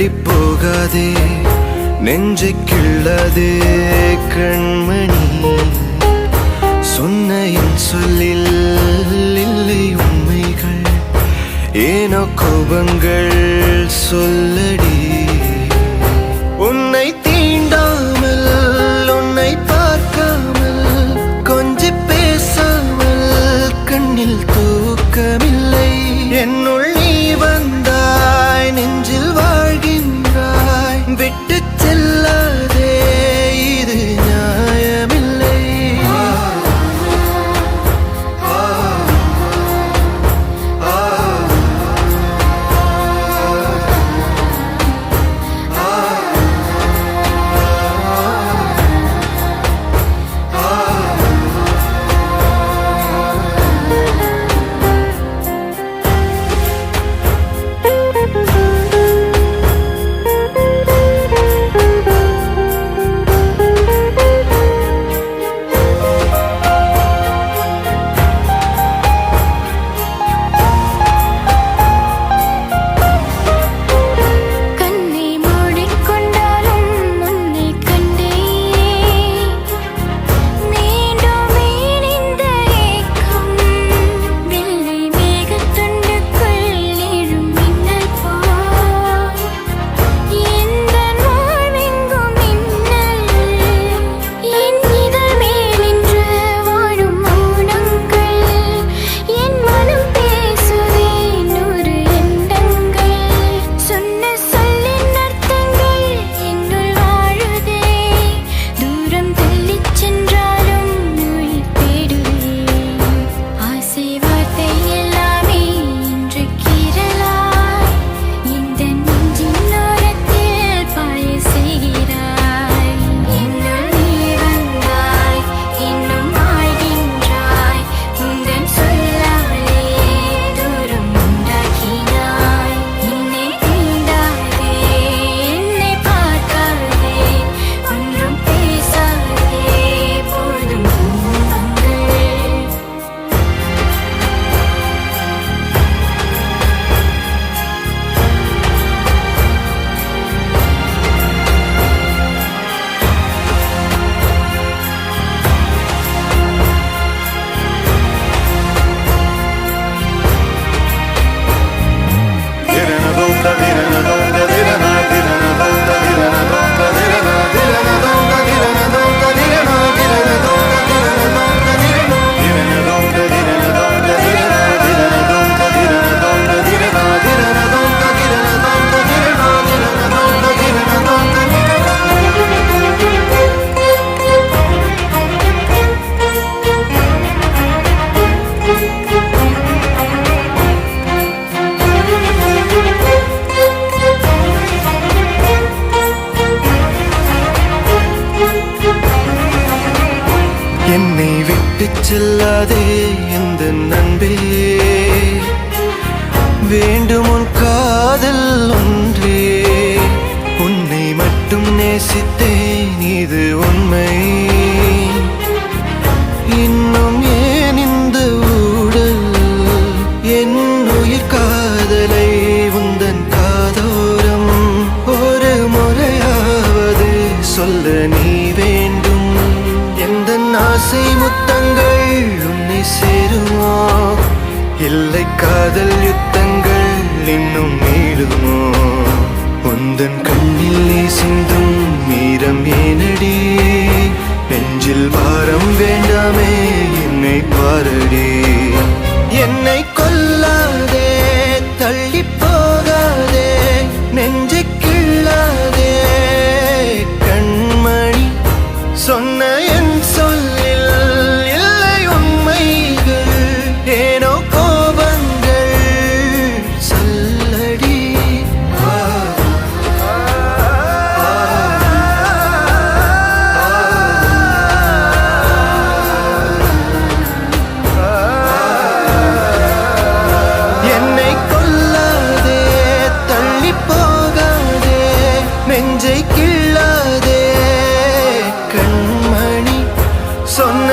தள்ளி போகாதே நெஞ்சை கிள்ளாதே கண்மணி சொன்ன என் சொல்லில் இல்லை உண்மைகள் ஏனோ கோபங்கள் சொல்லடி உன்னை தீண்டாமல் உன்னை பார்க்காமல் கொஞ்சி பேசாமல் கண்ணில் தூக்கமில்லை என்னுள் நீ வந்தாய் நெஞ்சில் வாழ்கின்றாய் விட்டு செல்லாதே இது நியாயமில்லை என்னை விட்டு செல்லாதே இந்த நண்பே வேண்டும் உன் காதல் ஒன்றே உன்னை மட்டும் நேசித்தேன் இது உண்மை இன்னும் ஏன் இந்த ஊடல் என் உயிர் காதலை உந்தன் காதோரம் ஒரு முறையாவது சொல்ல நீ வேண்டும் எந்த ஆசை முத்தங்கள் உன்னை சேருமோ இல்லை காதல் யுத்தங்கள் இன்னும் நீளுமோ உந்தன் கண்ணில் நீ சிந்தும் மீரம் ஏனடி நெஞ்சில் பாரம் வேண்டாமே என்னை பாரடி என்னை கொல்லாதே தள்ளி போகாதே நெஞ்சை கிள்ளாதே கண்மணி சொன்ன என் சொல்லில் இல்லை உண்மைகள் ஏனோ கோபங்கள் சொல்லடி என்னை கொல்லாதே தள்ளி போகாதே நெஞ்சை கிள்ளாதே கண்மணி சொன்ன